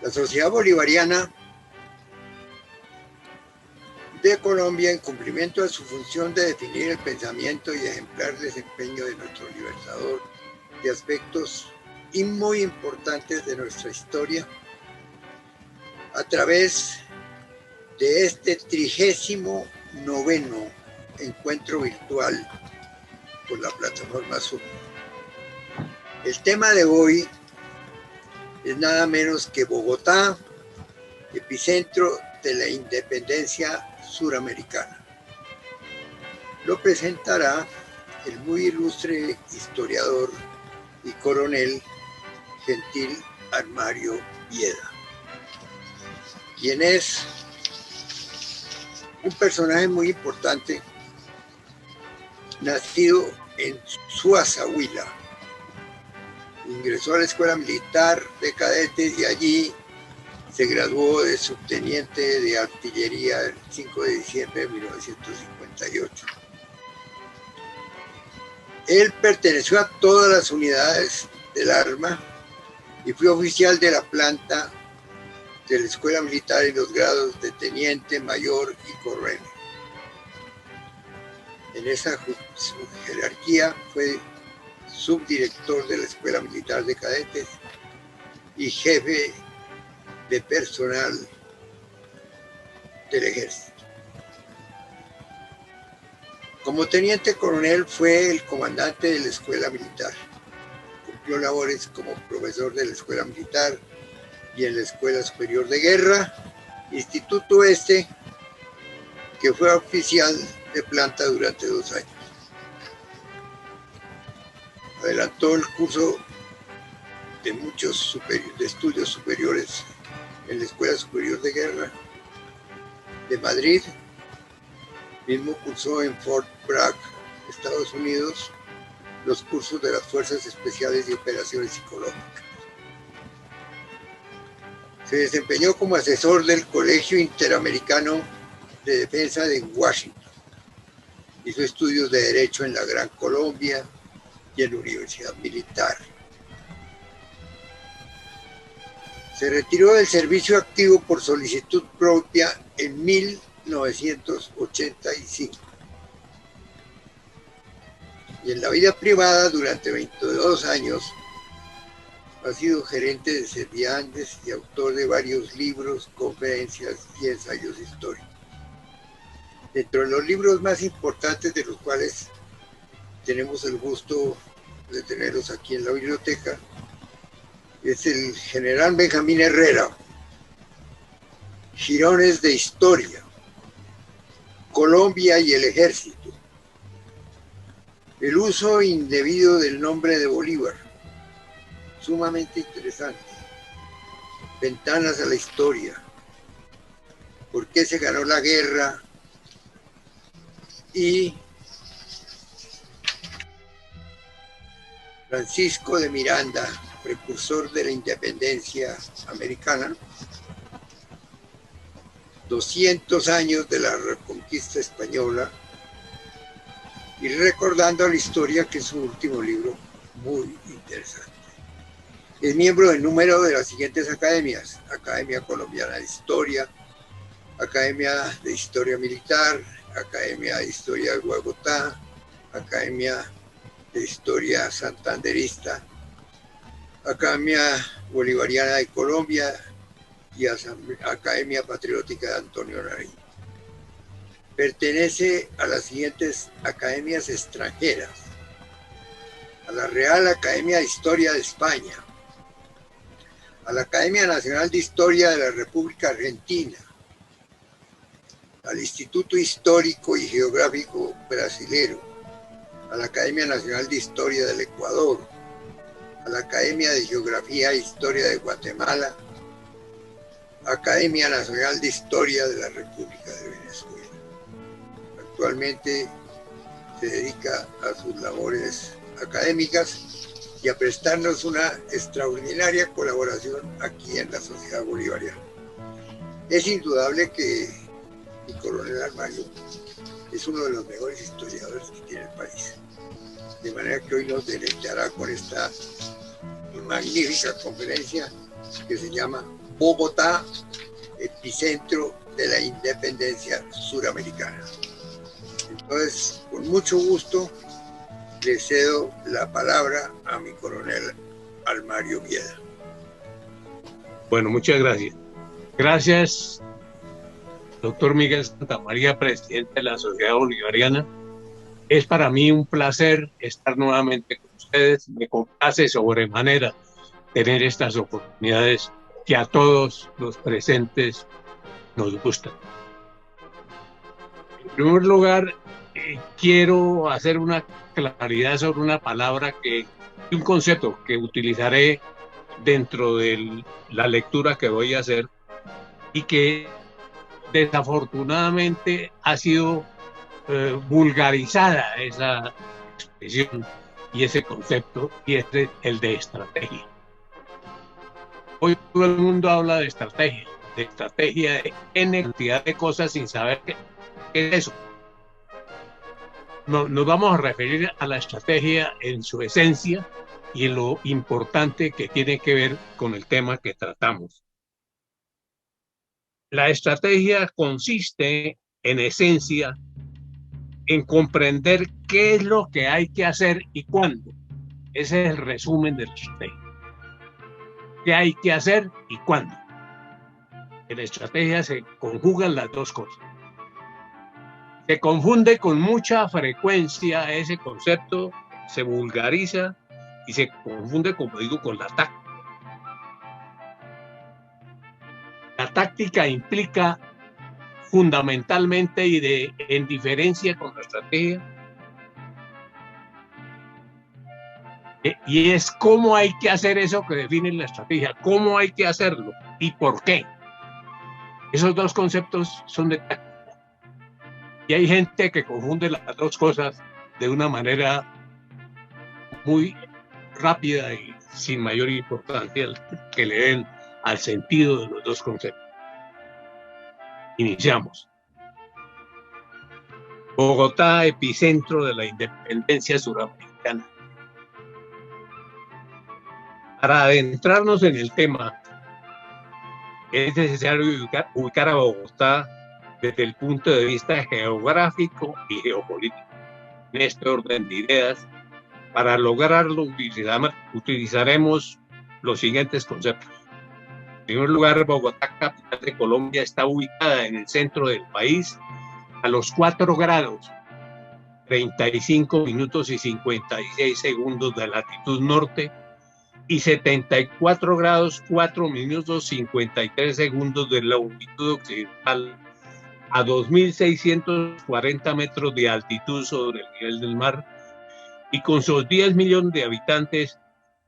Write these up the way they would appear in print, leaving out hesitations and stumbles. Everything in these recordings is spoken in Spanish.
La Sociedad Bolivariana de Colombia, en cumplimiento de su función de definir el pensamiento y ejemplar desempeño de nuestro libertador de aspectos muy importantes de nuestra historia, a través de este 39º encuentro virtual por la plataforma Zoom. El tema de hoy es nada menos que Bogotá, epicentro de la independencia suramericana. Lo presentará el muy ilustre historiador y coronel Gentil Armario Vieda, quien es un personaje muy importante, nacido en Suaza, Huila. Ingresó a la Escuela Militar de Cadetes y allí se graduó de subteniente de artillería el 5 de diciembre de 1958. Él perteneció a todas las unidades del arma y fue oficial de la planta de la Escuela Militar en los grados de teniente, mayor y coronel. En esa jerarquía fue subdirector de la Escuela Militar de Cadetes y jefe de personal del Ejército. Como teniente coronel fue el comandante de la Escuela Militar. Cumplió labores como profesor de la Escuela Militar y en la Escuela Superior de Guerra, instituto que fue oficial de planta durante 2 años. Adelantó el curso de muchos de estudios superiores en la Escuela Superior de Guerra de Madrid. Mismo cursó en Fort Bragg, Estados Unidos, los cursos de las Fuerzas Especiales y Operaciones Psicológicas. Se desempeñó como asesor del Colegio Interamericano de Defensa de Washington. Hizo estudios de Derecho en la Gran Colombia y en la Universidad Militar. Se retiró del servicio activo por solicitud propia en 1985. Y en la vida privada, durante 22 años, ha sido gerente de Serviandes y autor de varios libros, conferencias y ensayos históricos. Dentro de los libros más importantes, de los cuales tenemos el gusto de tenerlos aquí en la biblioteca, es el General Benjamín Herrera, Jirones de Historia, Colombia y el Ejército, el uso indebido del nombre de Bolívar, sumamente interesante, Ventanas a la Historia, por qué se ganó la guerra y Francisco de Miranda, precursor de la independencia americana, 200 años de la reconquista española, y recordando la historia, que es un último libro muy interesante. Es miembro del número de las siguientes academias: Academia Colombiana de Historia, Academia de Historia Militar, Academia de Historia de Bogotá, Academia de Historia Santanderista, Academia Bolivariana de Colombia y Academia Patriótica de Antonio Nariño. Pertenece a las siguientes academias extranjeras: a la Real Academia de Historia de España, a la Academia Nacional de Historia de la República Argentina, al Instituto Histórico y Geográfico Brasilero, a la Academia Nacional de Historia del Ecuador, a la Academia de Geografía e Historia de Guatemala, Academia Nacional de Historia de la República de Venezuela. Actualmente se dedica a sus labores académicas y a prestarnos una extraordinaria colaboración aquí en la Sociedad Bolivariana. Es indudable que mi coronel Armario es uno de los mejores historiadores que tiene el país. De manera que hoy nos deleitará con esta magnífica conferencia que se llama Bogotá, epicentro de la independencia suramericana. Entonces, con mucho gusto, le cedo la palabra a mi coronel Almario Vieda. Bueno, muchas gracias. Gracias, doctor Miguel Santamaría, presidente de la Sociedad Bolivariana. Es para mí un placer estar nuevamente con ustedes. Me complace sobremanera tener estas oportunidades que a todos los presentes nos gustan. En primer lugar, quiero hacer una claridad sobre una palabra un concepto que utilizaré dentro de la lectura que voy a hacer y que desafortunadamente ha sido vulgarizada esa expresión y ese concepto, y es el de estrategia. Hoy todo el mundo habla de estrategia de N cantidad de cosas sin saber qué es eso. Nos vamos a referir a la estrategia en su esencia y en lo importante que tiene que ver con el tema que tratamos. La estrategia consiste, en esencia, en comprender qué es lo que hay que hacer y cuándo. Ese es el resumen de la estrategia. ¿Qué hay que hacer y cuándo? En la estrategia se conjugan las dos cosas. Se confunde con mucha frecuencia ese concepto, se vulgariza y se confunde, como digo, con la táctica. La táctica implica fundamentalmente y en diferencia con la estrategia, y es cómo hay que hacer eso que define la estrategia, cómo hay que hacerlo y por qué. Esos dos conceptos son de táctica. Y hay gente que confunde las dos cosas de una manera muy rápida y sin mayor importancia que le den al sentido de los dos conceptos. Iniciamos. Bogotá, epicentro de la independencia suramericana. Para adentrarnos en el tema, es necesario ubicar a Bogotá desde el punto de vista geográfico y geopolítico. En este orden de ideas, para lograrlo utilizaremos los siguientes conceptos. En primer lugar, Bogotá, capital de Colombia, está ubicada en el centro del país a los 4 grados, 35 minutos y 56 segundos de latitud norte y 74 grados, 4 minutos 53 segundos de longitud occidental a 2.640 metros de altitud sobre el nivel del mar, y con sus 10 millones de habitantes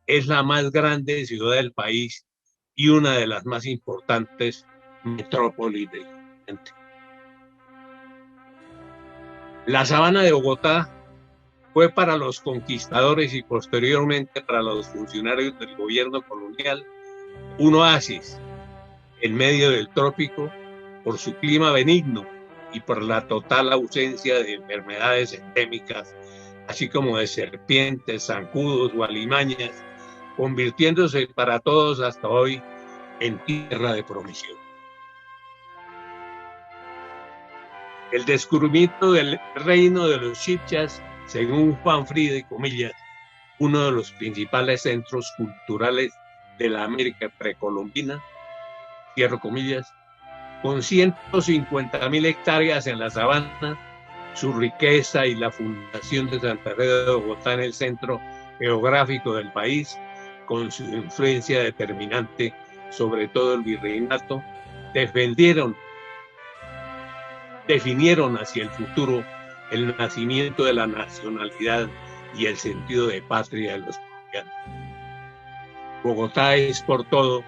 es la más grande ciudad del país y una de las más importantes metrópolis del continente. La sabana de Bogotá fue para los conquistadores y posteriormente para los funcionarios del gobierno colonial un oasis en medio del trópico por su clima benigno y por la total ausencia de enfermedades endémicas, así como de serpientes, zancudos o alimañas, convirtiéndose para todos hasta hoy en tierra de promisión. El descubrimiento del reino de los chibchas, según Juan Frida y comillas, uno de los principales centros culturales de la América precolombina, cierro comillas, con 150.000 hectáreas en la sabana, su riqueza y la fundación de Santa Fe de Bogotá en el centro geográfico del país, con su influencia determinante sobre todo el virreinato, definieron hacia el futuro el nacimiento de la nacionalidad y el sentido de patria de los colombianos. Bogotá es por todo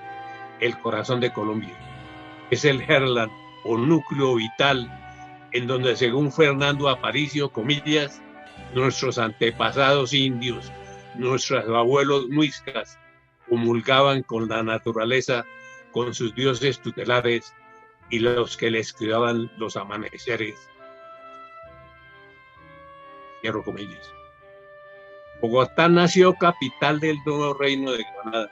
el corazón de Colombia. Es el Herland o núcleo vital en donde, según Fernando Aparicio, comillas, nuestros antepasados indios, nuestros abuelos muiscas, comulgaban con la naturaleza, con sus dioses tutelares y los que les cuidaban los amaneceres. Cierro comillas. Bogotá nació capital del nuevo reino de Granada,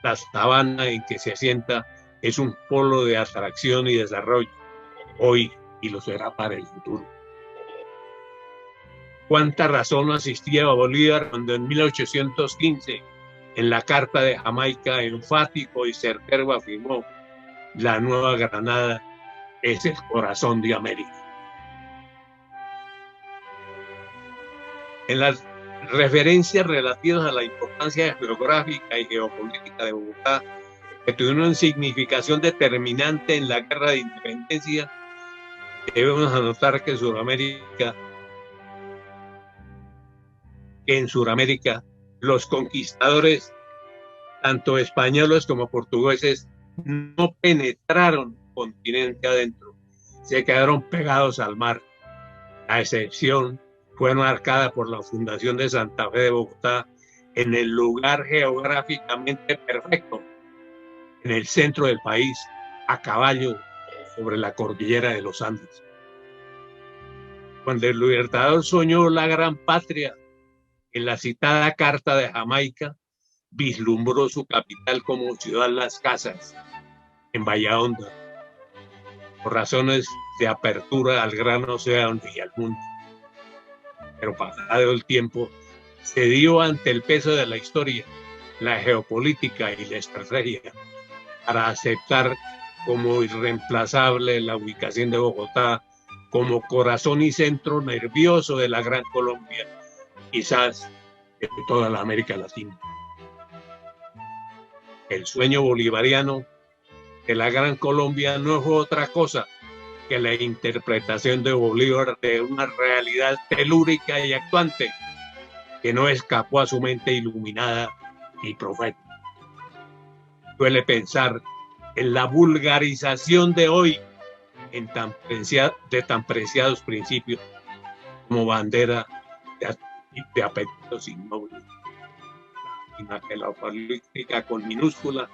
la sabana en que se asienta es un polo de atracción y desarrollo hoy y lo será para el futuro. ¿Cuánta razón asistía a Bolívar cuando en 1815, en la Carta de Jamaica, enfático y certero afirmó: la Nueva Granada es el corazón de América? En las referencias relativas a la importancia geográfica y geopolítica de Bogotá, que tuvieron significación determinante en la guerra de independencia, debemos anotar que en Sudamérica los conquistadores, tanto españoles como portugueses, no penetraron continente adentro, se quedaron pegados al mar. La excepción fue marcada por la fundación de Santa Fe de Bogotá en el lugar geográficamente perfecto, en el centro del país, a caballo sobre la cordillera de los Andes. Cuando el Libertador soñó la gran patria, en la citada Carta de Jamaica, vislumbró su capital como ciudad Las Casas, en Bahía Honda, por razones de apertura al gran océano y al mundo. Pero pasado el tiempo, se dio ante el peso de la historia, la geopolítica y la estrategia para aceptar como irreemplazable la ubicación de Bogotá como corazón y centro nervioso de la Gran Colombia, quizás de toda la América Latina. El sueño bolivariano de la Gran Colombia no fue otra cosa que la interpretación de Bolívar de una realidad telúrica y actuante que no escapó a su mente iluminada y profética. Suele pensar en la vulgarización de hoy de tan preciados principios como bandera de apetitos innobles. La política con minúscula,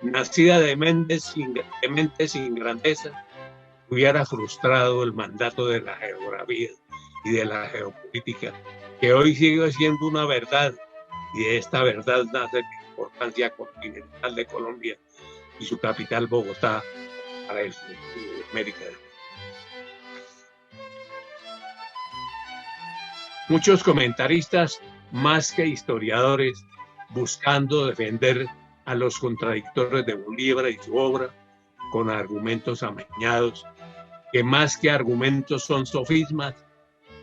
nacida de mentes sin grandeza, hubiera frustrado el mandato de la geografía y de la geopolítica, que hoy sigue siendo una verdad, y de esta verdad nace la importancia continental de Colombia y su capital Bogotá para el futuro de América del Sur. Muchos comentaristas, más que historiadores, buscando defender a los contradictores de Bolívar y su obra con argumentos amañados, que más que argumentos son sofismas,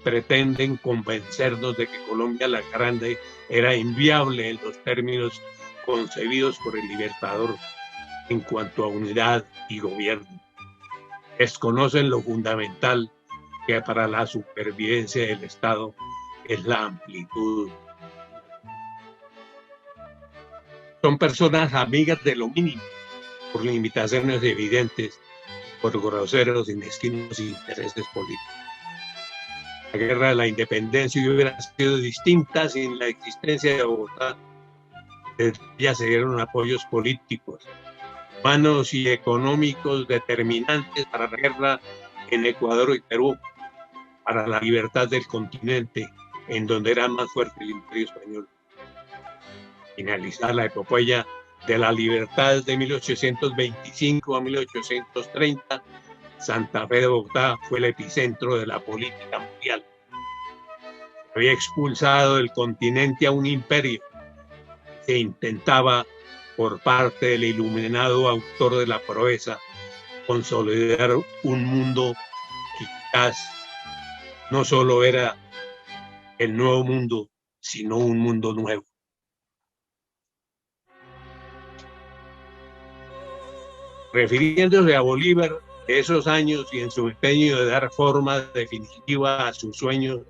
pretenden convencernos de que Colombia la Grande era inviable en los términos concebidos por el Libertador en cuanto a unidad y gobierno. Desconocen lo fundamental que para la supervivencia del Estado es la amplitud. Son personas amigas de lo mínimo, por limitaciones evidentes, por groseros y mezquinos intereses políticos. La guerra de la independencia hubiera sido distinta sin la existencia de Bogotá. Ya se dieron apoyos políticos, humanos y económicos determinantes para la guerra en Ecuador y Perú, para la libertad del continente, en donde era más fuerte el Imperio Español. Finalizar la epopeya de la libertad de 1825 a 1830, Santa Fe de Bogotá fue el epicentro de la política mundial. Había expulsado del continente a un imperio. Se intentaba, por parte del iluminado autor de la proeza, consolidar un mundo que quizás no solo era el nuevo mundo, sino un mundo nuevo. Refiriéndose a Bolívar de esos años y en su empeño de dar forma definitiva a sus sueños,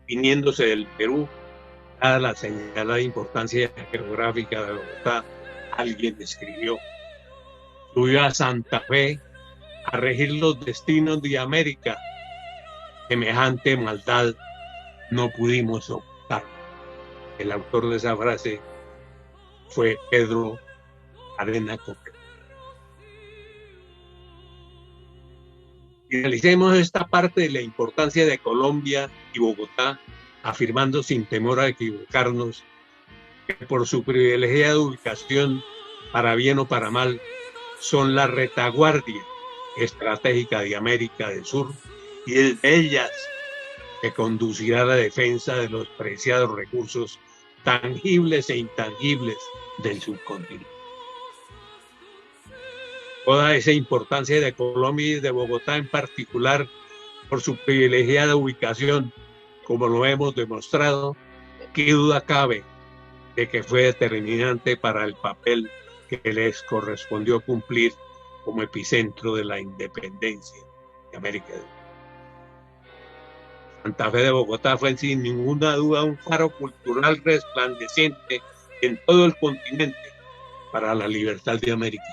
viniéndose del Perú, dada la señalada importancia geográfica de Bogotá, alguien escribió: subió a Santa Fe a regir los destinos de América. Semejante maldad no pudimos soportar. El autor de esa frase fue Pedro Arena Coppel. Finalicemos esta parte de la importancia de Colombia y Bogotá, afirmando sin temor a equivocarnos que por su privilegiada ubicación, para bien o para mal, son la retaguardia estratégica de América del Sur y es de ellas que conducirá a la defensa de los preciados recursos tangibles e intangibles del subcontinente. Toda esa importancia de Colombia y de Bogotá en particular, por su privilegiada ubicación, como lo hemos demostrado, qué duda cabe de que fue determinante para el papel que les correspondió cumplir como epicentro de la independencia de América del Sur. Santa Fe de Bogotá fue sin ninguna duda un faro cultural resplandeciente en todo el continente para la libertad de América.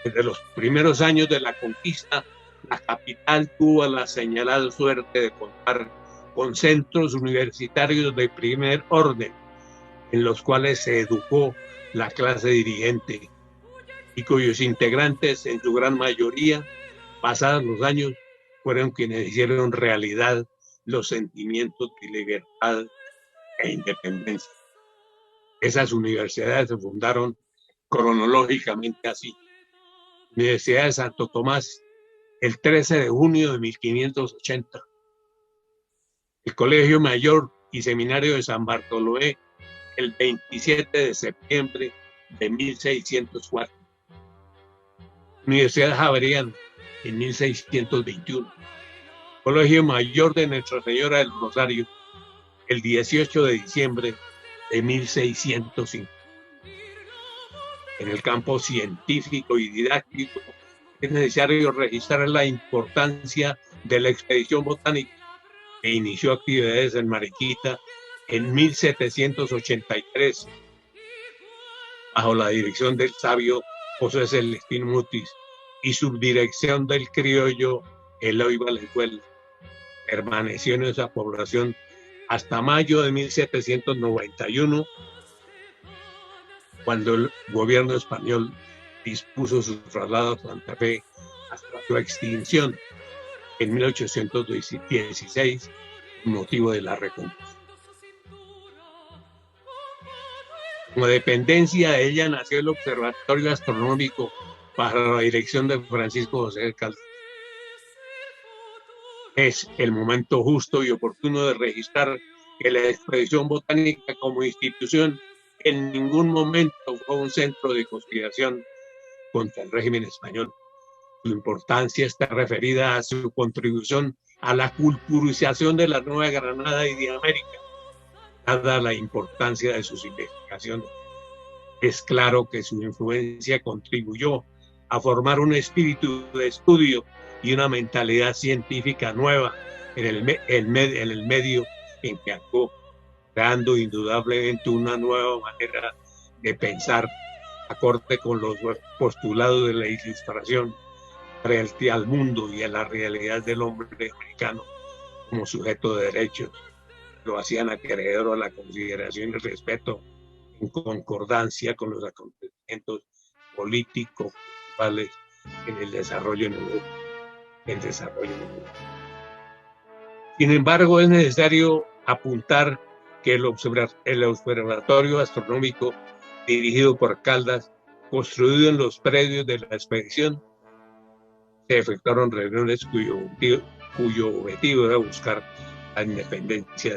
Desde los primeros años de la conquista, la capital tuvo la señalada suerte de contar con centros universitarios de primer orden, en los cuales se educó la clase dirigente y cuyos integrantes, en su gran mayoría, pasados los años, fueron quienes hicieron realidad los sentimientos de libertad e independencia. Esas universidades se fundaron cronológicamente así. Universidad de Santo Tomás, el 13 de junio de 1580. El Colegio Mayor y Seminario de San Bartolomé, el 27 de septiembre de 1604. Universidad Javeriana, en 1621. Colegio Mayor de Nuestra Señora del Rosario, el 18 de diciembre de 1605. En el campo científico y didáctico es necesario registrar la importancia de la expedición botánica que inició actividades en Mariquita en 1783 bajo la dirección del sabio José Celestino Mutis y subdirección del criollo Eloy Valenzuela. Permaneció en esa población hasta mayo de 1791, cuando el gobierno español dispuso su traslado a Santa Fe hasta su extinción en 1816, con motivo de la Reconquista. Como dependencia de ella nació el Observatorio Astronómico bajo la dirección de Francisco José Caldas. Es el momento justo y oportuno de registrar que la expedición botánica como institución en ningún momento fue un centro de conspiración contra el régimen español. Su importancia está referida a su contribución a la culturización de la Nueva Granada y de América, dada la importancia de sus investigaciones. Es claro que su influencia contribuyó a formar un espíritu de estudio y una mentalidad científica nueva en el medio en que actuó, creando indudablemente una nueva manera de pensar acorde con los postulados de la Ilustración frente al mundo y a la realidad del hombre americano como sujeto de derechos. Lo hacían acreedor a la consideración y el respeto en concordancia con los acontecimientos políticos, culturales en el desarrollo en Europa. Sin embargo, es necesario apuntar que el observatorio astronómico dirigido por Caldas, construido en los predios de la expedición, se efectuaron reuniones cuyo objetivo era buscar la independencia.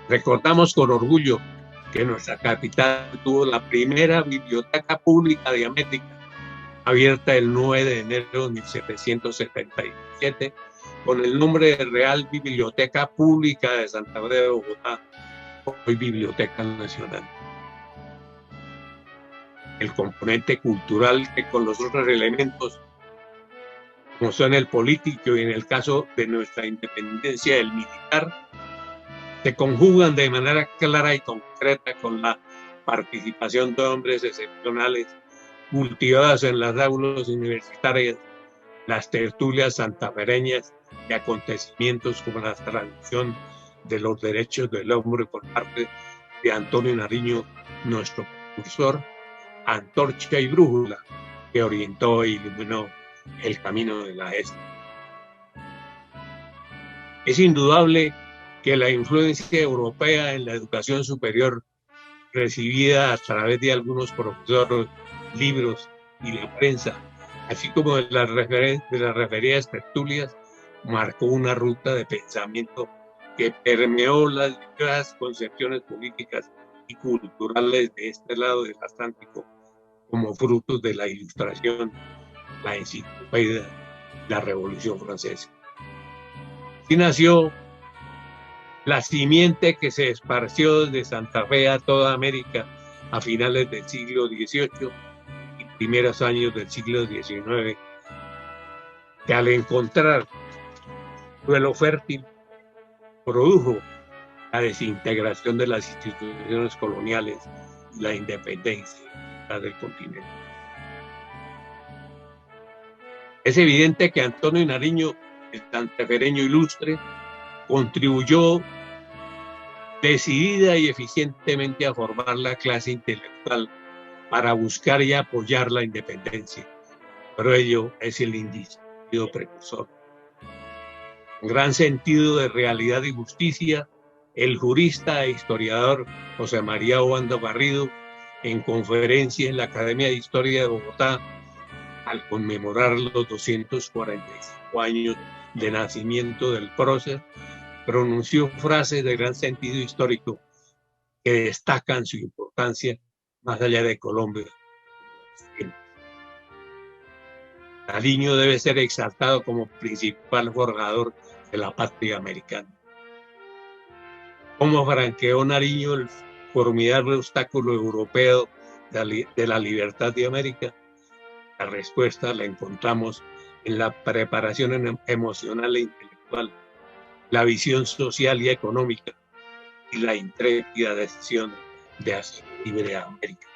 Recordamos con orgullo que nuestra capital tuvo la primera biblioteca pública de América, abierta el 9 de enero de 1777, con el nombre de Real Biblioteca Pública de Santa Fe de Bogotá, hoy Biblioteca Nacional. El componente cultural que con los otros elementos, como son el político y en el caso de nuestra independencia el militar, se conjugan de manera clara y concreta con la participación de hombres excepcionales cultivadas en las aulas universitarias, las tertulias santafereñas y acontecimientos como la traducción de los derechos del hombre por parte de Antonio Nariño, nuestro profesor, antorcha y brújula que orientó e iluminó el camino de la gesta. Es indudable que la influencia europea en la educación superior recibida a través de algunos profesores, libros y la prensa, así como de las referidas tertulias, marcó una ruta de pensamiento que permeó las diversas concepciones políticas y culturales de este lado del Atlántico, como frutos de la Ilustración, la Enciclopedia, la Revolución Francesa. Así nació la simiente que se esparció desde Santa Fe a toda América a finales del siglo XVIII y primeros años del siglo XIX, que al encontrar suelo fértil produjo la desintegración de las instituciones coloniales y la independencia del continente. Es evidente que Antonio Nariño, el santafereño ilustre, contribuyó decidida y eficientemente a formar la clase intelectual para buscar y apoyar la independencia. Pero ello es el indiscutido precursor. Con gran sentido de realidad y justicia, el jurista e historiador José María Obando Garrido, en conferencia en la Academia de Historia de Bogotá, al conmemorar los 245 años de nacimiento del prócer, pronunció frases de gran sentido histórico que destacan su importancia más allá de Colombia. Nariño debe ser exaltado como principal forjador de la patria americana. ¿Cómo franqueó Nariño el formidable obstáculo europeo de la libertad de América? La respuesta la encontramos en la preparación emocional e intelectual, la visión social y económica y la intrépida decisión de hacer libre a América.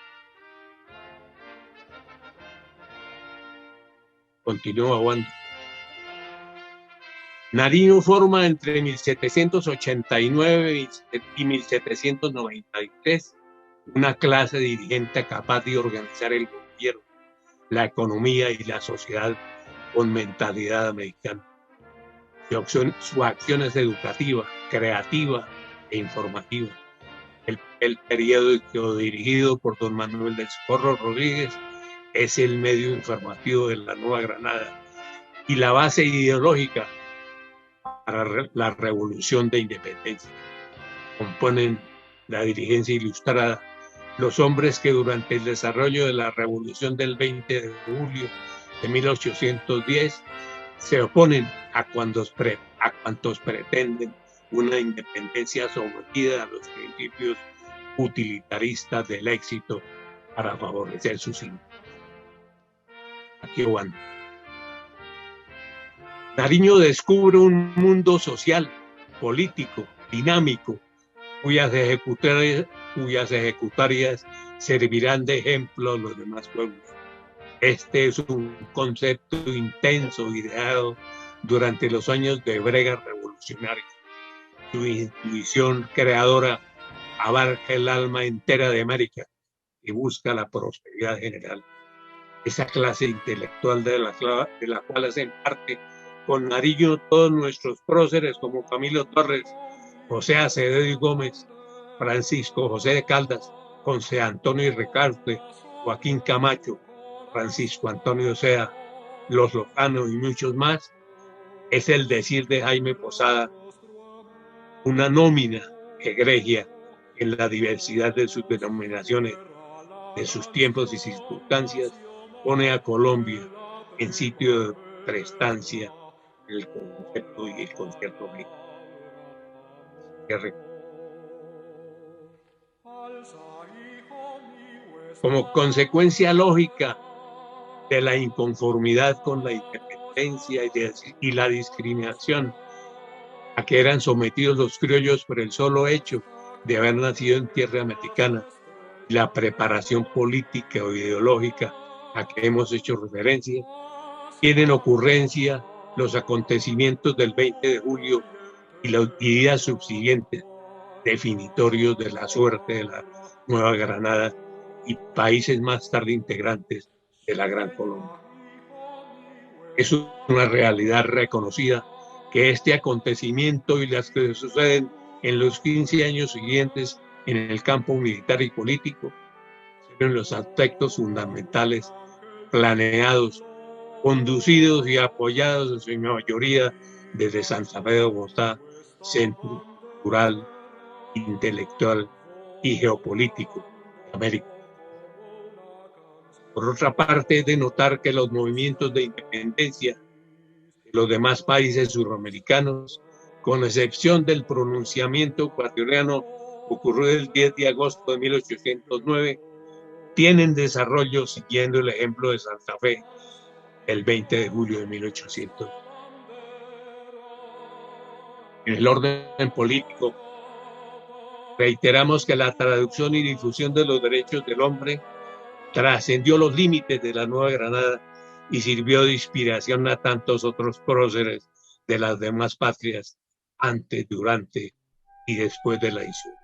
Continúa Obando. Nariño forma entre 1789 y 1793 una clase dirigente capaz de organizar el gobierno, la economía y la sociedad con mentalidad americana. Su acción es educativa, creativa e informativa. El periódico dirigido por don Manuel del Socorro Rodríguez es el medio informativo de la Nueva Granada y la base ideológica para la revolución de independencia. Componen la dirigencia ilustrada los hombres que durante el desarrollo de la revolución del 20 de julio de 1810 se oponen a cuantos pretenden una independencia sometida a los principios utilitaristas del éxito para favorecer sus intereses. Aquí van. Nariño descubre un mundo social, político, dinámico, cuyas ejecutarias servirán de ejemplo a los demás pueblos. Este es un concepto intenso ideado durante los años de brega revolucionaria. Su intuición creadora abarca el alma entera de América y busca la prosperidad general. Esa clase intelectual de la cual hacen parte con Nariño todos nuestros próceres como Camilo Torres, José Acevedo y Gómez, Francisco José de Caldas, José Antonio y Recalde, Joaquín Camacho, Francisco Antonio Sea, Los Lozano y muchos más, es el decir de Jaime Posada, una nómina egregia en la diversidad de sus denominaciones, de sus tiempos y circunstancias, pone a Colombia en sitio de prestancia el concepto y el concierto bíblico. Como consecuencia lógica de la inconformidad con la independencia y la discriminación a que eran sometidos los criollos por el solo hecho de haber nacido en tierra americana, y la preparación política o ideológica a que hemos hecho referencia, tienen ocurrencia los acontecimientos del 20 de julio y los días subsiguientes, definitorios de la suerte de la Nueva Granada y países más tarde integrantes de la Gran Colombia. Es una realidad reconocida que este acontecimiento y las que suceden en los 15 años siguientes en el campo militar y político fueron los aspectos fundamentales planeados, conducidos y apoyados en su mayoría desde Santa Fe de Bogotá, centro cultural, intelectual y geopolítico de América. Por otra parte, es de notar que los movimientos de independencia de los demás países suramericanos, con excepción del pronunciamiento ecuatoriano ocurrido el 10 de agosto de 1809, tienen desarrollo siguiendo el ejemplo de Santa Fe el 20 de julio de 1800. En el orden político, reiteramos que la traducción y difusión de los derechos del hombre trascendió los límites de la Nueva Granada y sirvió de inspiración a tantos otros próceres de las demás patrias antes, durante y después de la insurrección.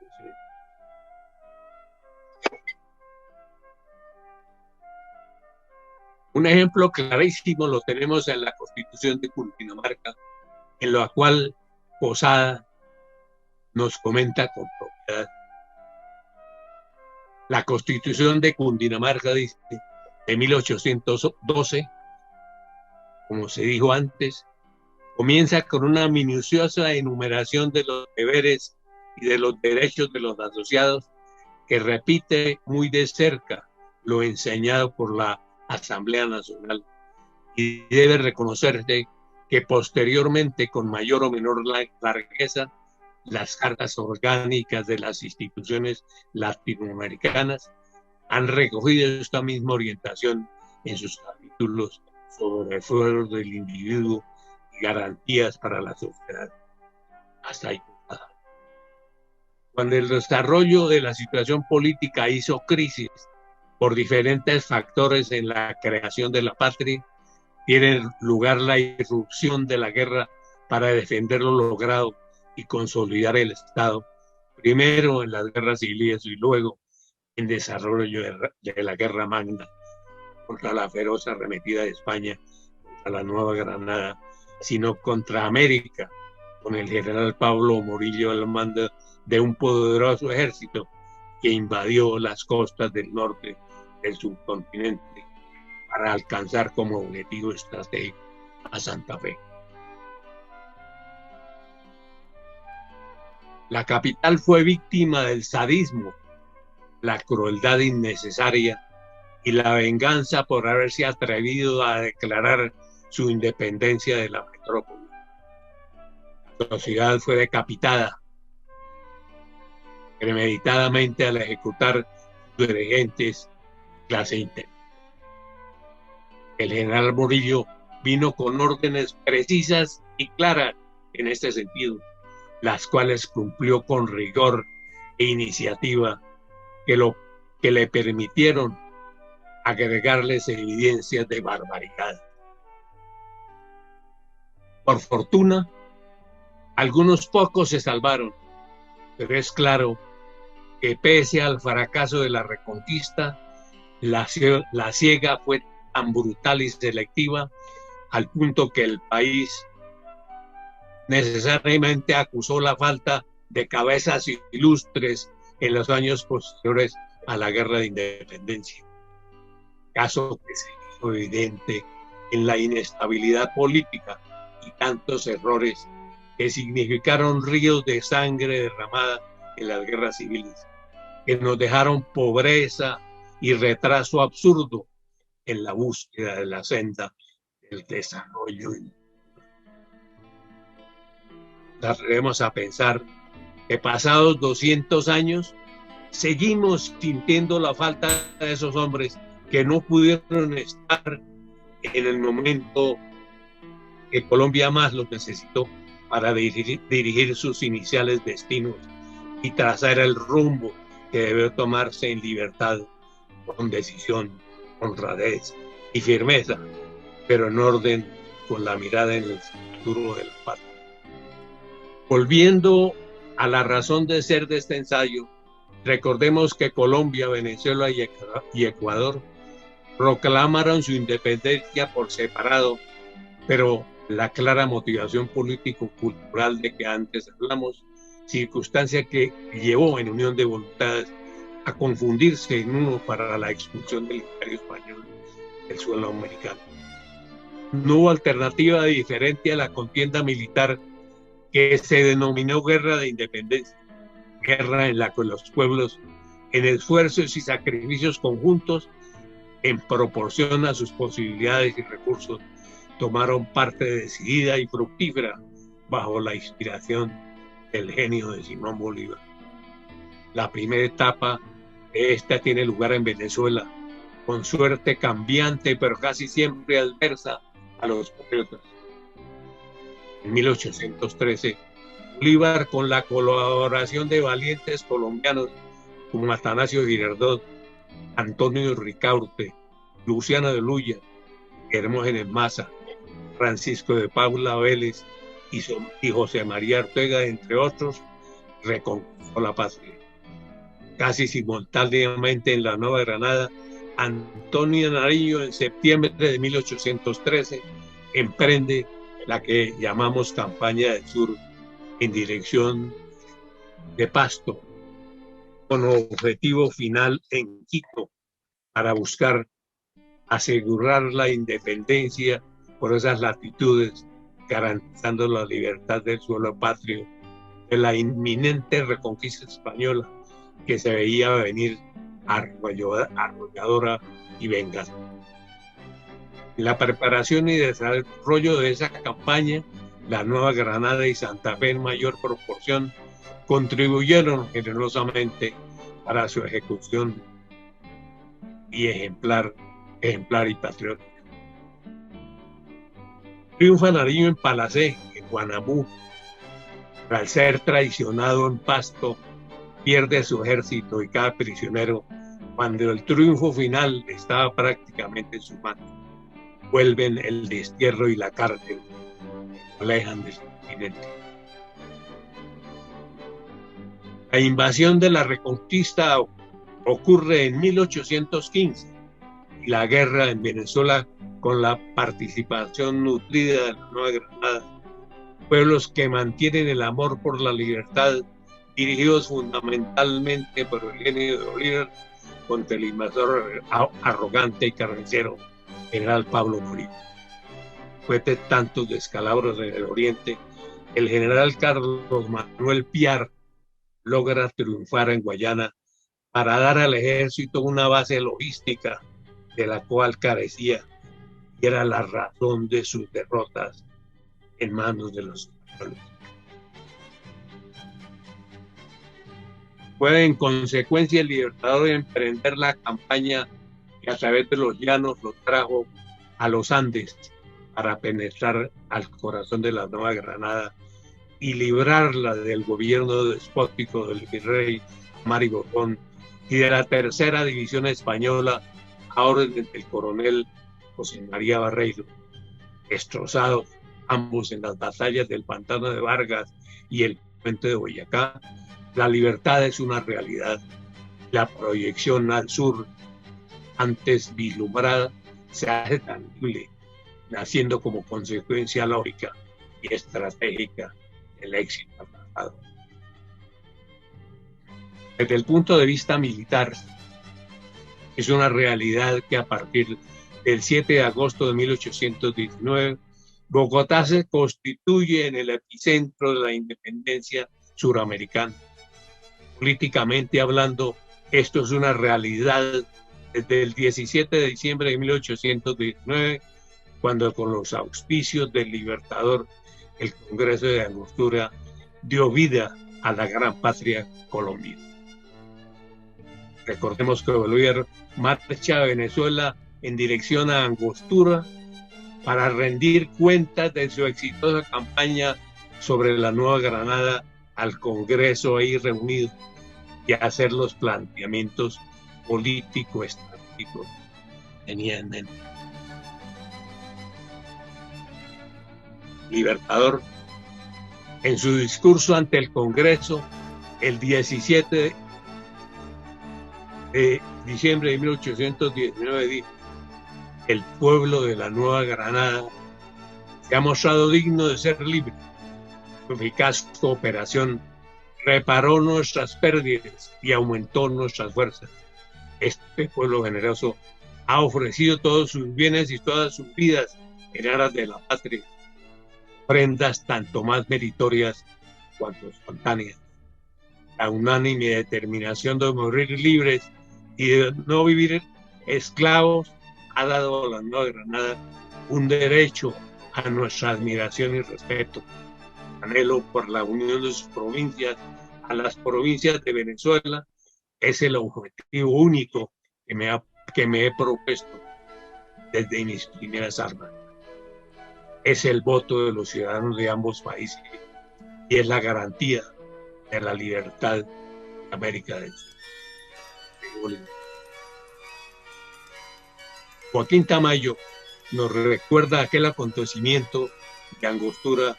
Un ejemplo clarísimo lo tenemos en la Constitución de Cundinamarca, en la cual Posada nos comenta con propiedad. La Constitución de Cundinamarca dice, de 1812, como se dijo antes, comienza con una minuciosa enumeración de los deberes y de los derechos de los asociados, que repite muy de cerca lo enseñado por la Asamblea Nacional, y debe reconocerse que posteriormente, con mayor o menor largueza, las cartas orgánicas de las instituciones latinoamericanas han recogido esta misma orientación en sus capítulos sobre fueros del individuo y garantías para la sociedad. Hasta ahí. Cuando el desarrollo de la situación política hizo crisis por diferentes factores en la creación de la patria, tiene lugar la irrupción de la guerra para defender lo logrado y consolidar el Estado, primero en las guerras civiles y luego en desarrollo de la Guerra Magna contra la feroz arremetida de España contra la Nueva Granada, sino contra América, con el general Pablo Morillo al mando de un poderoso ejército que invadió las costas del norte del subcontinente para alcanzar como objetivo estratégico a Santa Fe. La capital fue víctima del sadismo, la crueldad innecesaria y la venganza por haberse atrevido a declarar su independencia de la metrópoli. La ciudad fue decapitada premeditadamente al ejecutar sus dirigentes clase interna. El general Morillo vino con órdenes precisas y claras en este sentido, las cuales cumplió con rigor e iniciativa que le permitieron agregarles evidencias de barbaridad. Por fortuna, algunos pocos se salvaron, pero es claro que pese al fracaso de la reconquista, la siega fue tan brutal y selectiva al punto que el país necesariamente acusó la falta de cabezas ilustres en los años posteriores a la Guerra de Independencia. Caso que se hizo evidente en la inestabilidad política y tantos errores que significaron ríos de sangre derramada en las guerras civiles, que nos dejaron pobreza y retraso absurdo en la búsqueda de la senda del desarrollo. Nos atrevemos a pensar que pasados 200 años seguimos sintiendo la falta de esos hombres que no pudieron estar en el momento que Colombia más los necesitó para dirigir sus iniciales destinos y trazar el rumbo que debe tomarse en libertad, con decisión, honradez y firmeza, pero en orden con la mirada en el futuro de la patria. Volviendo a la razón de ser de este ensayo, recordemos que Colombia, Venezuela y Ecuador proclamaron su independencia por separado, pero la clara motivación político-cultural de que antes hablamos circunstancia que llevó en unión de voluntades a confundirse en uno para la expulsión del Imperio Español del suelo americano. No hubo alternativa diferente a la contienda militar que se denominó Guerra de Independencia, guerra en la que los pueblos, en esfuerzos y sacrificios conjuntos, en proporción a sus posibilidades y recursos, tomaron parte decidida y fructífera bajo la inspiración del genio de Simón Bolívar. La primera etapa de esta tiene lugar en Venezuela, con suerte cambiante pero casi siempre adversa a los patriotas. En 1813, Bolívar, con la colaboración de valientes colombianos como Atanasio Girardot, Antonio Ricaurte, Luciano de Luya, Hermógenes Maza, Francisco de Paula Vélez y José María Ortega, entre otros, reconquistó la patria. Casi simultáneamente en la Nueva Granada, Antonio Nariño, en septiembre de 1813, emprende la que llamamos Campaña del Sur en dirección de Pasto, con objetivo final en Quito, para buscar asegurar la independencia por esas latitudes, garantizando la libertad del suelo patrio de la inminente reconquista española que se veía venir arrolladora y vengativa. La preparación y desarrollo de esa campaña, la Nueva Granada y Santa Fe en mayor proporción contribuyeron generosamente para su ejecución y ejemplar y patriótica. Triunfa Nariño en Palacé, en Guanamú. Al ser traicionado en Pasto, pierde su ejército y cada prisionero. Cuando el triunfo final estaba prácticamente en su mano, vuelven el destierro y la cárcel, alejan del continente. La invasión de la Reconquista ocurre en 1815 y la guerra en Venezuela, con la participación nutrida de la Nueva Granada, pueblos que mantienen el amor por la libertad, dirigidos fundamentalmente por el genio de Bolívar contra el invasor arrogante y carnicero general Pablo Morillo. Después de tantos descalabros en el oriente, el general Carlos Manuel Piar logra triunfar en Guayana para dar al ejército una base logística de la cual carecía, y era la razón de sus derrotas en manos de los españoles. Fue en consecuencia el Libertador emprender la campaña que a través de los llanos lo trajo a los Andes para penetrar al corazón de la Nueva Granada y librarla del gobierno despótico del virrey Mari Borbón y de la tercera división española a orden del coronel José María Barreiro, destrozados ambos en las batallas del Pantano de Vargas y el Puente de Boyacá. La libertad es una realidad. La proyección al sur, antes vislumbrada, se hace tangible, naciendo como consecuencia lógica y estratégica del éxito alcanzado. Desde el punto de vista militar, es una realidad que a partir del 7 de agosto de 1819, Bogotá se constituye en el epicentro de la independencia suramericana. Políticamente hablando, esto es una realidad desde el 17 de diciembre de 1819, cuando con los auspicios del Libertador, el Congreso de Angostura dio vida a la gran patria colombiana. Recordemos que Bolívar marcha a Venezuela en dirección a Angostura para rendir cuentas de su exitosa campaña sobre la Nueva Granada al Congreso ahí reunido y hacer los planteamientos político-estratégicos que tenía en mente. Libertador, en su discurso ante el Congreso el 17 de diciembre de 1819, dijo: el pueblo de la Nueva Granada se ha mostrado digno de ser libre. Su eficaz cooperación reparó nuestras pérdidas y aumentó nuestras fuerzas. Este pueblo generoso ha ofrecido todos sus bienes y todas sus vidas en aras de la patria, prendas tanto más meritorias cuanto espontáneas. La unánime determinación de morir libres y de no vivir esclavos ha dado a la Nueva Granada un derecho a nuestra admiración y respeto. Anhelo por la unión de sus provincias a las provincias de Venezuela es el objetivo único que me he propuesto desde mis primeras armas. Es el voto de los ciudadanos de ambos países y es la garantía de la libertad de América del Sur. Joaquín Tamayo nos recuerda aquel acontecimiento de Angostura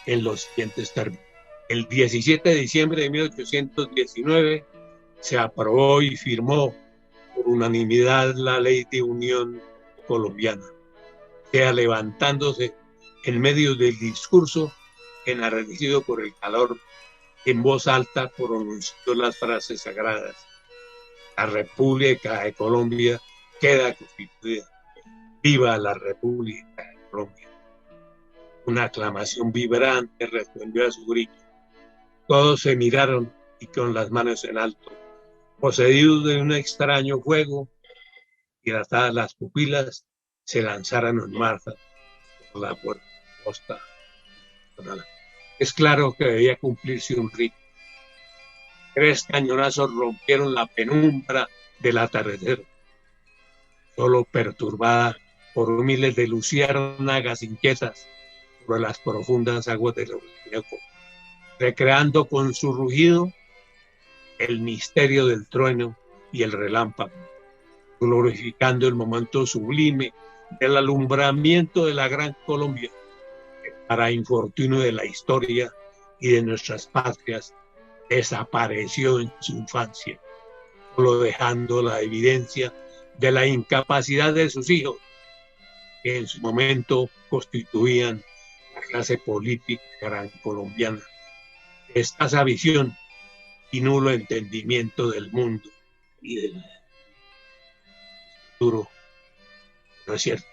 en los siguientes términos. El 17 de diciembre de 1819 se aprobó y firmó por unanimidad la Ley de Unión Colombiana, sea levantándose en medio del discurso, enardecido por el calor, en voz alta pronunció las frases sagradas: la República de Colombia queda constituida. ¡Viva la República de Colombia! Una aclamación vibrante respondió a su grito. Todos se miraron y con las manos en alto, poseídos de un extraño fuego, dilatadas las pupilas, se lanzaron en marcha por la puerta. Es claro que debía cumplirse un rito. 3 cañonazos rompieron la penumbra del atardecer, solo perturbada por miles de luciérnagas inquietas sobre las profundas aguas del Orinoco, recreando con su rugido el misterio del trueno y el relámpago, glorificando el momento sublime del alumbramiento de la Gran Colombia, para infortunio de la historia y de nuestras patrias, desapareció en su infancia, solo dejando la evidencia de la incapacidad de sus hijos, que en su momento constituían la clase política gran colombiana. Escasa visión y nulo entendimiento del mundo y del futuro. No es cierto.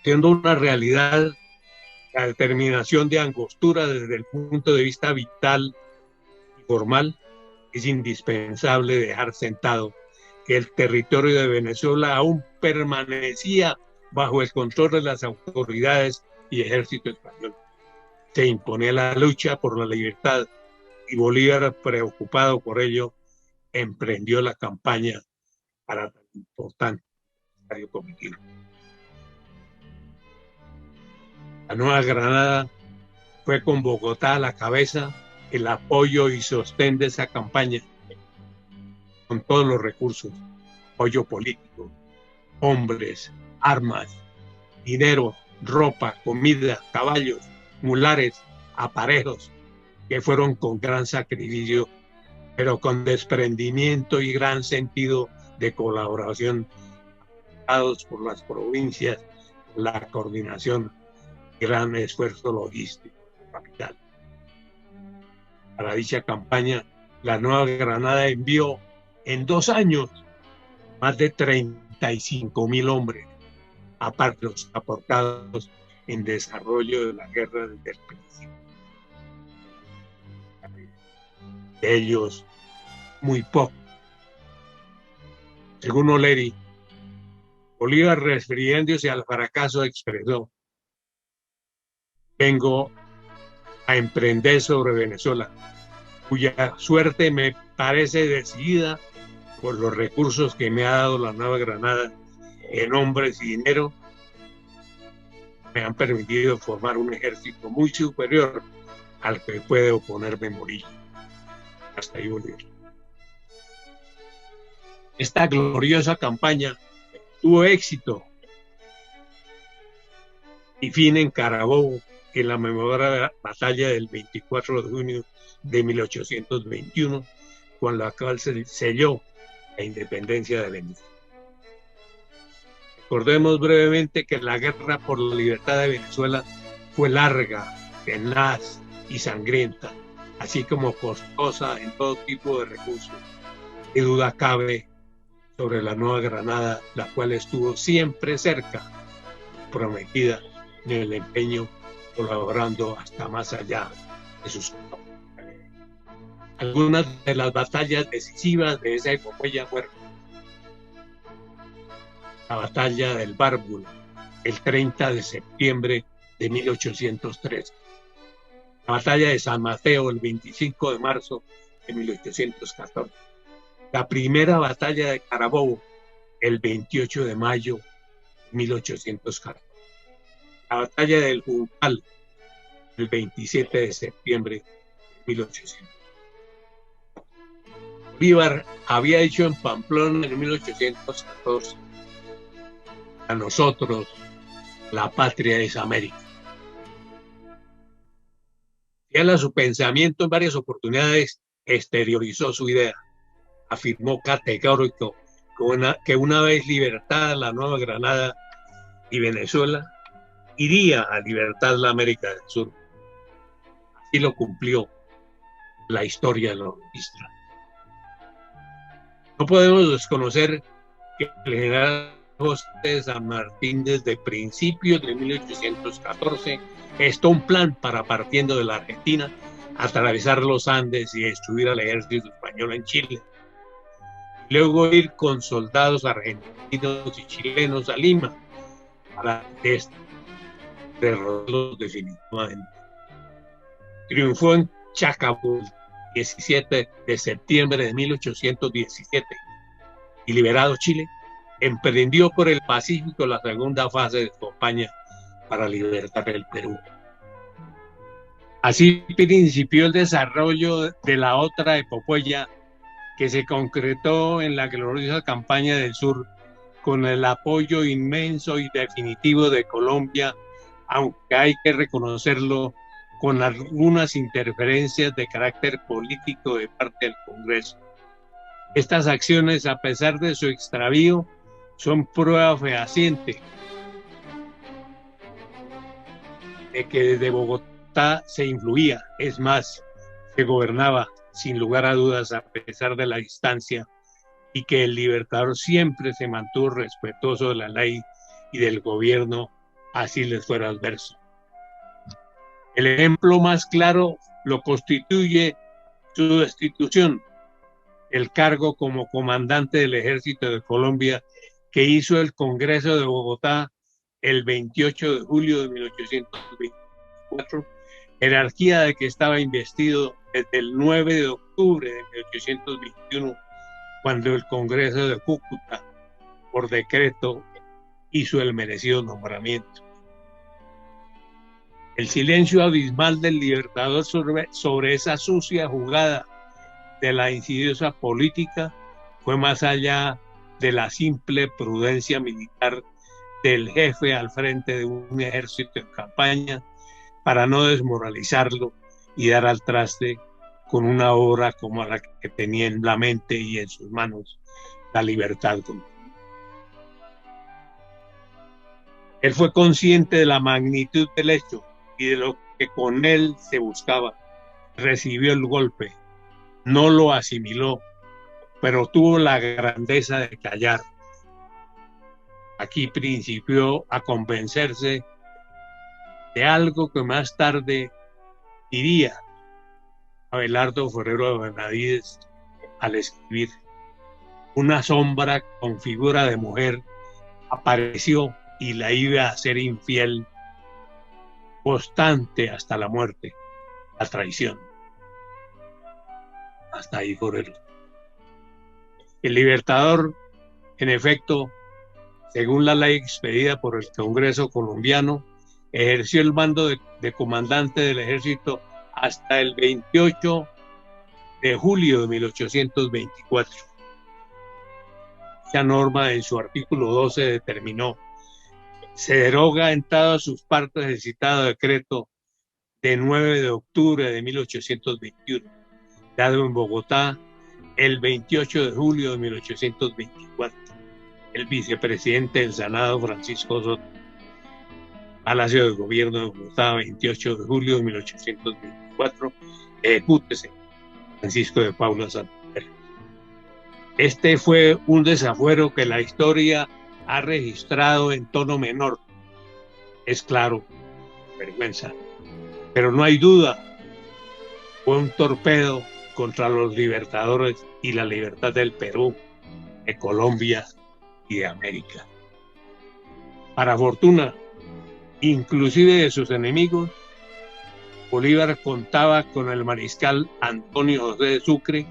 Siendo una realidad la determinación de Angostura desde el punto de vista vital y formal, es indispensable dejar sentado que el territorio de Venezuela aún permanecía bajo el control de las autoridades y ejército español. Se imponía la lucha por la libertad y Bolívar, preocupado por ello, emprendió la campaña para tan importante cometido. La Nueva Granada fue con Bogotá a la cabeza el apoyo y sostén de esa campaña, con todos los recursos: apoyo político, hombres, armas, dinero, ropa, comida, caballos, mulares, aparejos, que fueron con gran sacrificio, pero con desprendimiento y gran sentido de colaboración, dados por las provincias, la coordinación, gran esfuerzo logístico de la capital. Para dicha campaña, la Nueva Granada envió en 2 años más de 35.000 hombres, aparte de los aportados en desarrollo de la guerra desde el principio. De ellos, muy poco. Según O'Leary, Bolívar, refiriéndose al fracaso, expresó: vengo a emprender sobre Venezuela, cuya suerte me parece decidida por los recursos que me ha dado la Nueva Granada en hombres y dinero. Me han permitido formar un ejército muy superior al que puede oponerme Morillo. Hasta ahí Bolívar. Esta gloriosa campaña tuvo éxito y fin en Carabobo, en la memorable batalla del 24 de junio de 1821, con la cual se selló la independencia de Venezuela. Recordemos brevemente que la guerra por la libertad de Venezuela fue larga, tenaz y sangrienta, así como costosa en todo tipo de recursos. Qué duda cabe sobre la Nueva Granada, la cual estuvo siempre cerca, prometida en el empeño, colaborando hasta más allá de sus campos. Algunas de las batallas decisivas de esa epopeya fueron la batalla del Bárbaro, el 30 de septiembre de 1813, la batalla de San Mateo, el 25 de marzo de 1814, la primera batalla de Carabobo, el 28 de mayo de 1814, la batalla del Juncal, el 27 de septiembre de 1814. Bolívar había dicho en Pamplona en 1814: a nosotros la patria es América. Fiel a su pensamiento, en varias oportunidades exteriorizó su idea. Afirmó categórico que una vez libertada la Nueva Granada y Venezuela, iría a libertar la América del Sur. Así lo cumplió. La historia lo registra. No podemos desconocer que el general José de San Martín, desde principios de 1814, gestó un plan para, partiendo de la Argentina, atravesar los Andes y destruir al ejército español en Chile. Luego ir con soldados argentinos y chilenos a Lima para derrotarlos definitivamente. Triunfó en Chacabuco el 17 de septiembre de 1817 y, liberado Chile, emprendió por el Pacífico la segunda fase de su campaña para libertar el Perú. Así principió el desarrollo de la otra epopeya, que se concretó en la gloriosa campaña del sur, con el apoyo inmenso y definitivo de Colombia, aunque hay que reconocerlo, con algunas interferencias de carácter político de parte del Congreso. Estas acciones, a pesar de su extravío, son prueba fehaciente de que desde Bogotá se influía, es más, se gobernaba sin lugar a dudas a pesar de la distancia, y que el libertador siempre se mantuvo respetuoso de la ley y del gobierno, así les fuera adverso. El ejemplo más claro lo constituye su destitución, el cargo como comandante del Ejército de Colombia que hizo el Congreso de Bogotá el 28 de julio de 1824, jerarquía de que estaba investido desde el 9 de octubre de 1821, cuando el Congreso de Cúcuta, por decreto, hizo el merecido nombramiento. El silencio abismal del libertador sobre esa sucia jugada de la insidiosa política fue más allá de la simple prudencia militar del jefe al frente de un ejército en campaña, para no desmoralizarlo y dar al traste con una obra como la que tenía en la mente y en sus manos, la libertad. Él fue consciente de la magnitud del hecho y de lo que con él se buscaba. Recibió el golpe, no lo asimiló, pero tuvo la grandeza de callar. Aquí principió a convencerse de algo que más tarde diría Abelardo Forero de Benavides al escribir: una sombra con figura de mujer apareció y la iba a hacer infiel, constante hasta la muerte, la traición. Hasta ahí Forero. El libertador, en efecto, según la ley expedida por el Congreso colombiano, ejerció el mando de comandante del ejército hasta el 28 de julio de 1824. Esta norma, en su artículo 12, determinó: se deroga en todas sus partes el citado decreto de 9 de octubre de 1821, dado en Bogotá el 28 de julio de 1824. El vicepresidente del Senado, Francisco Soto, Palacio de Gobierno de Bogotá, 28 de julio de 1824, ejecútese Francisco de Paula Santander. Este fue un desafuero que la historia ha registrado en tono menor. Es claro, vergüenza. Pero no hay duda, fue un torpedo contra los libertadores y la libertad del Perú, de Colombia y de América. Para fortuna, inclusive de sus enemigos, Bolívar contaba con el mariscal Antonio José de Sucre,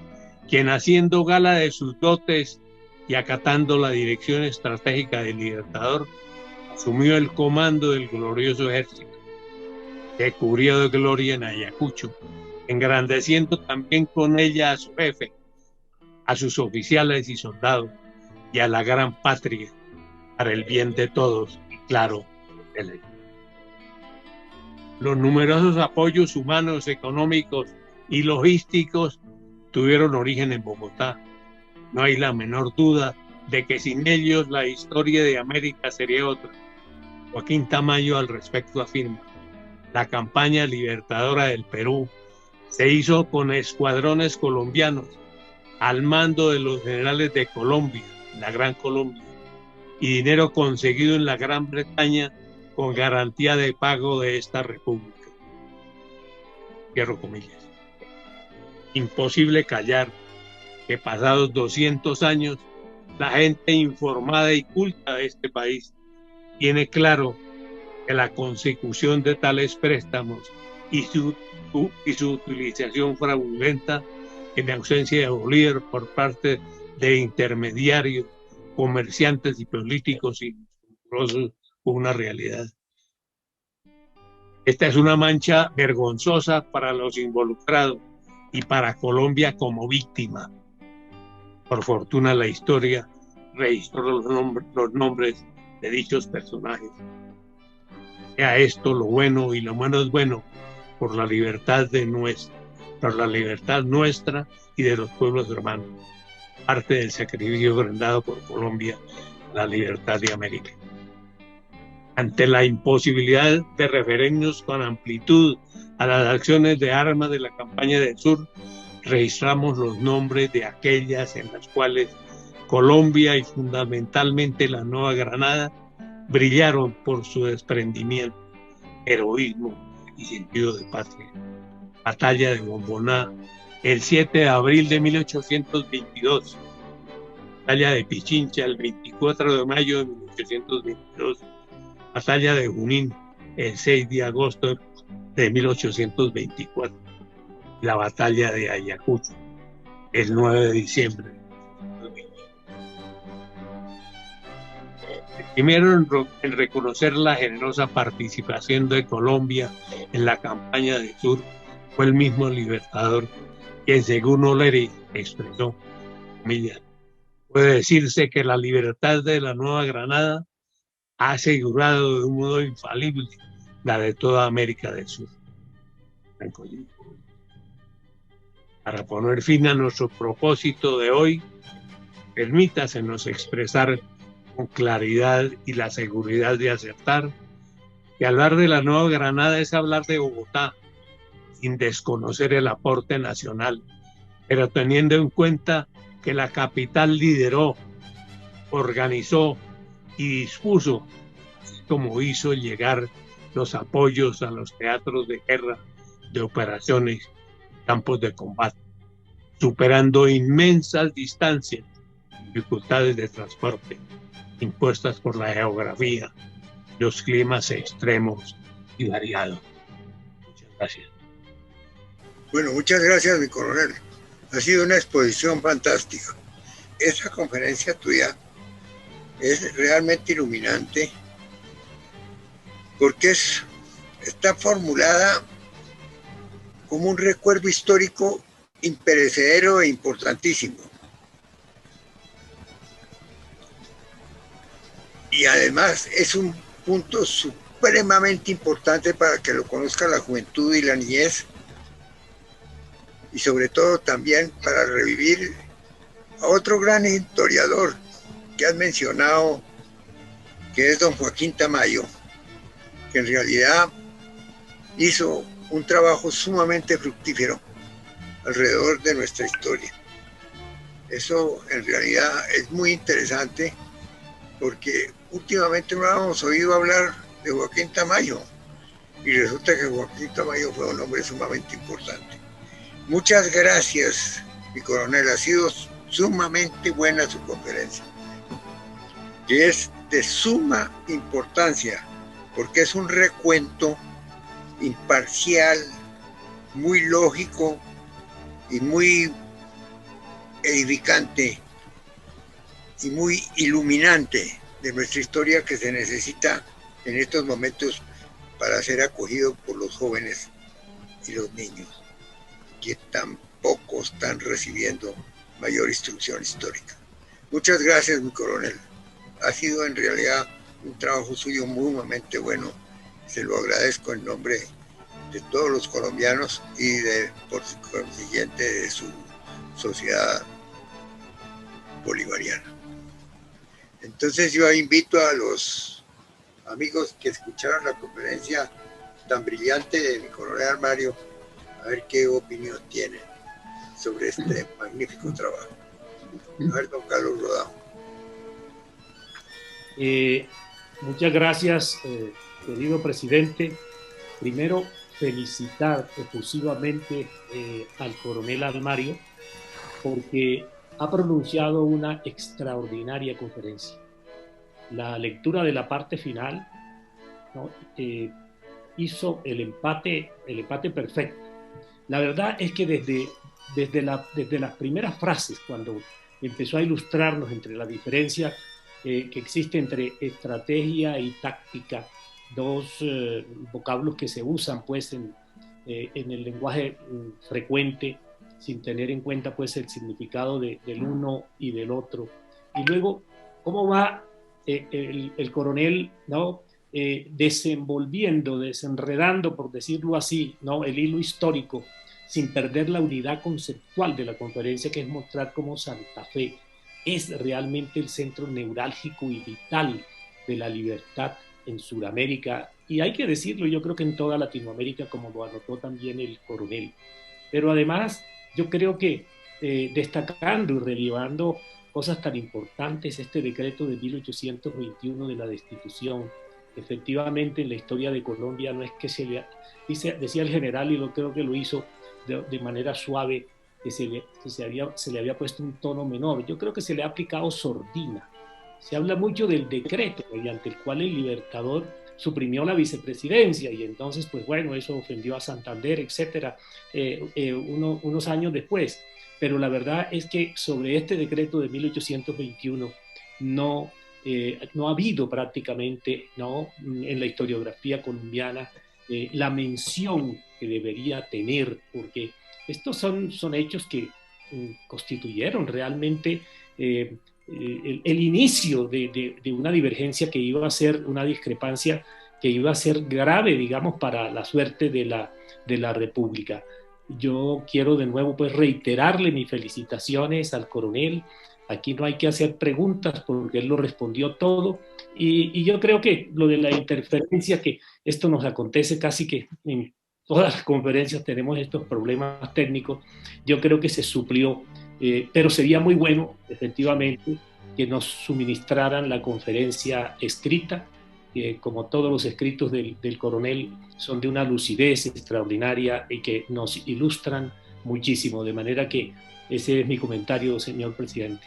quien, haciendo gala de sus dotes y acatando la dirección estratégica del Libertador, asumió el comando del glorioso ejército, que cubría de gloria en Ayacucho, engrandeciendo también con ella a su jefe, a sus oficiales y soldados, y a la gran patria, para el bien de todos y, claro, de la... Los numerosos apoyos humanos, económicos y logísticos tuvieron origen en Bogotá. No hay la menor duda de que sin ellos la historia de América sería otra. Joaquín Tamayo al respecto afirma: la campaña libertadora del Perú se hizo con escuadrones colombianos al mando de los generales de Colombia, la Gran Colombia, y dinero conseguido en la Gran Bretaña con garantía de pago de esta república. Cierro comillas. Imposible callar que pasados 200 años, la gente informada y culta de este país tiene claro que la consecución de tales préstamos y su utilización fraudulenta en ausencia de Bolívar por parte de intermediarios, comerciantes y políticos inescrupulosos fue una realidad. Esta es una mancha vergonzosa para los involucrados y para Colombia como víctima. Por fortuna, la historia registró los nombres de dichos personajes. Sea esto lo bueno y lo menos bueno por la libertad nuestra y de los pueblos hermanos, parte del sacrificio brindado por Colombia a la libertad de América. Ante la imposibilidad de referirnos con amplitud a las acciones de armas de la campaña del sur, registramos los nombres de aquellas en las cuales Colombia y fundamentalmente la Nueva Granada brillaron por su desprendimiento, heroísmo y sentido de patria. Batalla de Bomboná, el 7 de abril de 1822. Batalla de Pichincha, el 24 de mayo de 1822. Batalla de Junín, el 6 de agosto de 1824. La batalla de Ayacucho, el 9 de diciembre. Primero en reconocer la generosa participación de Colombia en la campaña del sur fue el mismo Libertador, quien, según O'Leary expresó, comillas, puede decirse que la libertad de la Nueva Granada ha asegurado de un modo infalible la de toda América del Sur. Para poner fin a nuestro propósito de hoy, permítasenos expresar con claridad y la seguridad de acertar que hablar de la Nueva Granada es hablar de Bogotá, sin desconocer el aporte nacional, pero teniendo en cuenta que la capital lideró, organizó y dispuso, así como hizo llegar los apoyos a los teatros de guerra, de operaciones, campos de combate, superando inmensas distancias, dificultades de transporte impuestas por la geografía, los climas extremos y variados. Muchas gracias. Bueno, muchas gracias, mi coronel. Ha sido una exposición fantástica. Esa conferencia tuya es realmente iluminante porque está formulada como un recuerdo histórico imperecedero e importantísimo. Y además es un punto supremamente importante para que lo conozca la juventud y la niñez, y sobre todo también para revivir a otro gran historiador que has mencionado, que es don Joaquín Tamayo, que en realidad hizo un trabajo sumamente fructífero alrededor de nuestra historia. Eso en realidad es muy interesante porque últimamente no habíamos oído hablar de Joaquín Tamayo y resulta que Joaquín Tamayo fue un hombre sumamente importante. Muchas gracias, mi coronel, ha sido sumamente buena su conferencia, que es de suma importancia porque es un recuento imparcial, muy lógico y muy edificante y muy iluminante de nuestra historia que se necesita en estos momentos para ser acogido por los jóvenes y los niños, que tampoco están recibiendo mayor instrucción histórica. Muchas gracias, mi coronel. Ha sido en realidad un trabajo suyo sumamente bueno. Se lo agradezco en nombre de todos los colombianos y por consiguiente de su sociedad bolivariana. Entonces yo invito a los amigos que escucharon la conferencia tan brillante de mi coronel Armario a ver qué opinión tienen sobre este magnífico trabajo. A ver, don Carlos Rodao. Muchas gracias, querido presidente. Primero, felicitar efusivamente al coronel Armario porque ha pronunciado una extraordinaria conferencia. La lectura de la parte final, ¿no? Hizo el empate perfecto. La verdad es que desde las primeras frases, cuando empezó a ilustrarnos entre la diferencia que existe entre estrategia y táctica, dos vocablos que se usan pues en el lenguaje frecuente, sin tener en cuenta pues el significado del uno y del otro. Y luego, cómo va el coronel, ¿no? Desenredando, por decirlo así, ¿no? El hilo histórico, sin perder la unidad conceptual de la conferencia, que es mostrar cómo Santa Fe es realmente el centro neurálgico y vital de la libertad en Sudamérica, y hay que decirlo, yo creo que en toda Latinoamérica, como lo anotó también el coronel. Pero además, yo creo que destacando y relevando cosas tan importantes, este decreto de 1821 de la destitución, efectivamente en la historia de Colombia no es que decía el general, y creo que lo hizo de manera suave, que se le había puesto un tono menor. Yo creo que se le ha aplicado sordina. Se habla mucho del decreto mediante el cual el Libertador suprimió la vicepresidencia y entonces, pues bueno, eso ofendió a Santander, etcétera, unos años después. Pero la verdad es que sobre este decreto de 1821 no ha habido prácticamente, ¿no?, en la historiografía colombiana la mención que debería tener, porque estos son hechos que constituyeron realmente el inicio de una divergencia que iba a ser una discrepancia que iba a ser grave, digamos, para la suerte de la República. Yo quiero de nuevo pues reiterarle mis felicitaciones al coronel. Aquí no hay que hacer preguntas porque él lo respondió todo, y yo creo que lo de la interferencia, que esto nos acontece casi que en todas las conferencias tenemos estos problemas técnicos, yo creo que se suplió, pero sería muy bueno efectivamente que nos suministraran la conferencia escrita, como todos los escritos del coronel son de una lucidez extraordinaria y que nos ilustran muchísimo, de manera que ese es mi comentario, señor presidente.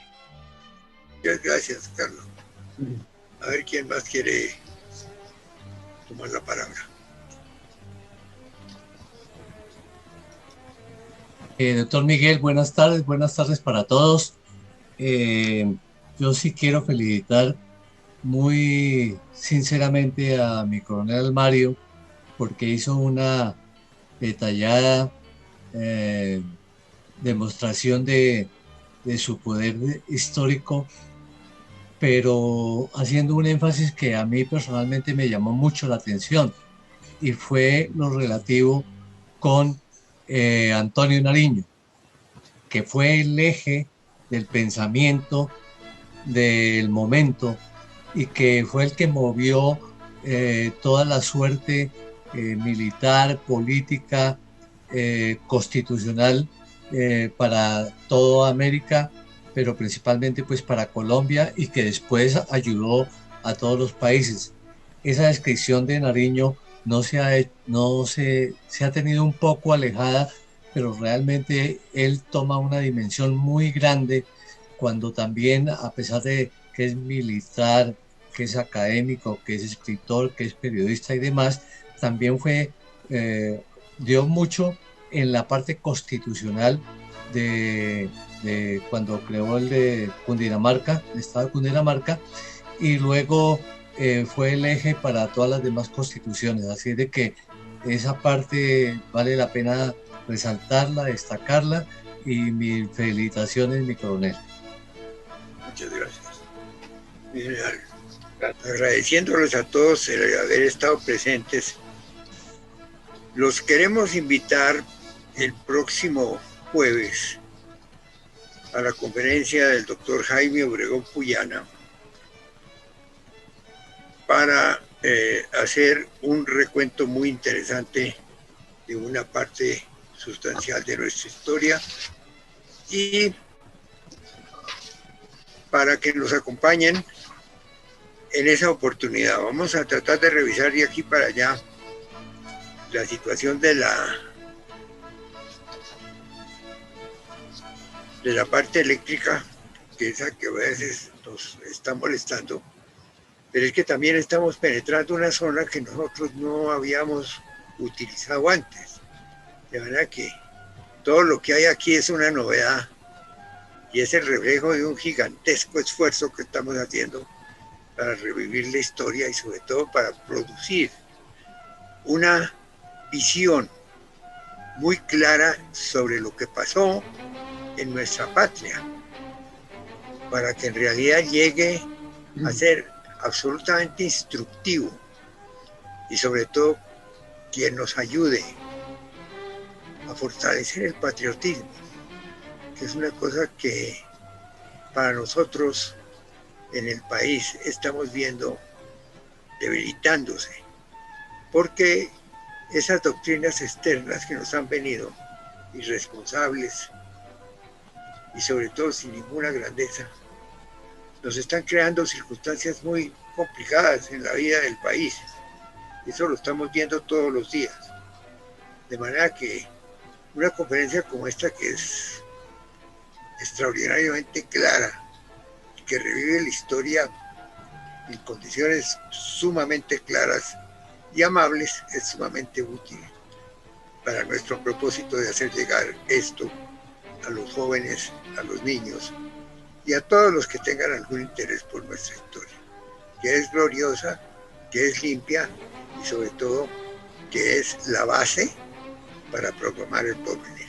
Muchas gracias, Carlos. A ver quién más quiere tomar la palabra. Doctor Miguel, buenas tardes para todos. Yo sí quiero felicitar muy sinceramente a mi coronel Mario porque hizo una detallada demostración de su poder histórico, pero haciendo un énfasis que a mí personalmente me llamó mucho la atención, y fue lo relativo con Antonio Nariño, que fue el eje del pensamiento del momento y que fue el que movió toda la suerte militar, política, constitucional para toda América, pero principalmente pues para Colombia, y que después ayudó a todos los países. Esa descripción de Nariño se ha tenido un poco alejada, pero realmente él toma una dimensión muy grande cuando también, a pesar de que es militar, que es académico, que es escritor, que es periodista y demás, también dio mucho en la parte constitucional de cuando creó el de Cundinamarca, el estado de Cundinamarca, y luego fue el eje para todas las demás constituciones. Así de que esa parte vale la pena resaltarla, destacarla, y mis felicitaciones, mi coronel. Muchas gracias. Mi general, agradeciéndoles a todos el haber estado presentes, los queremos invitar el próximo jueves a la conferencia del doctor Jaime Obregón Puyana para hacer un recuento muy interesante de una parte sustancial de nuestra historia, y para que nos acompañen en esa oportunidad. Vamos a tratar de revisar de aquí para allá la situación de la parte eléctrica, que es la que a veces nos está molestando, pero es que también estamos penetrando una zona que nosotros no habíamos utilizado antes. De manera que todo lo que hay aquí es una novedad, y es el reflejo de un gigantesco esfuerzo que estamos haciendo para revivir la historia, y sobre todo para producir una visión muy clara sobre lo que pasó en nuestra patria, para que en realidad llegue a ser absolutamente instructivo, y sobre todo quien nos ayude a fortalecer el patriotismo, que es una cosa que para nosotros en el país estamos viendo debilitándose, porque esas doctrinas externas que nos han venido, irresponsables y sobre todo sin ninguna grandeza, nos están creando circunstancias muy complicadas en la vida del país. Eso lo estamos viendo todos los días. De manera que una conferencia como esta, que es extraordinariamente clara, que revive la historia en condiciones sumamente claras y amables, es sumamente útil para nuestro propósito de hacer llegar esto a los jóvenes, a los niños y a todos los que tengan algún interés por nuestra historia, que es gloriosa, que es limpia y sobre todo que es la base para proclamar el porvenir.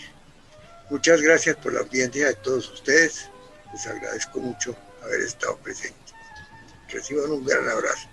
Muchas gracias por la audiencia de todos ustedes. Les agradezco mucho haber estado presentes. Reciban un gran abrazo.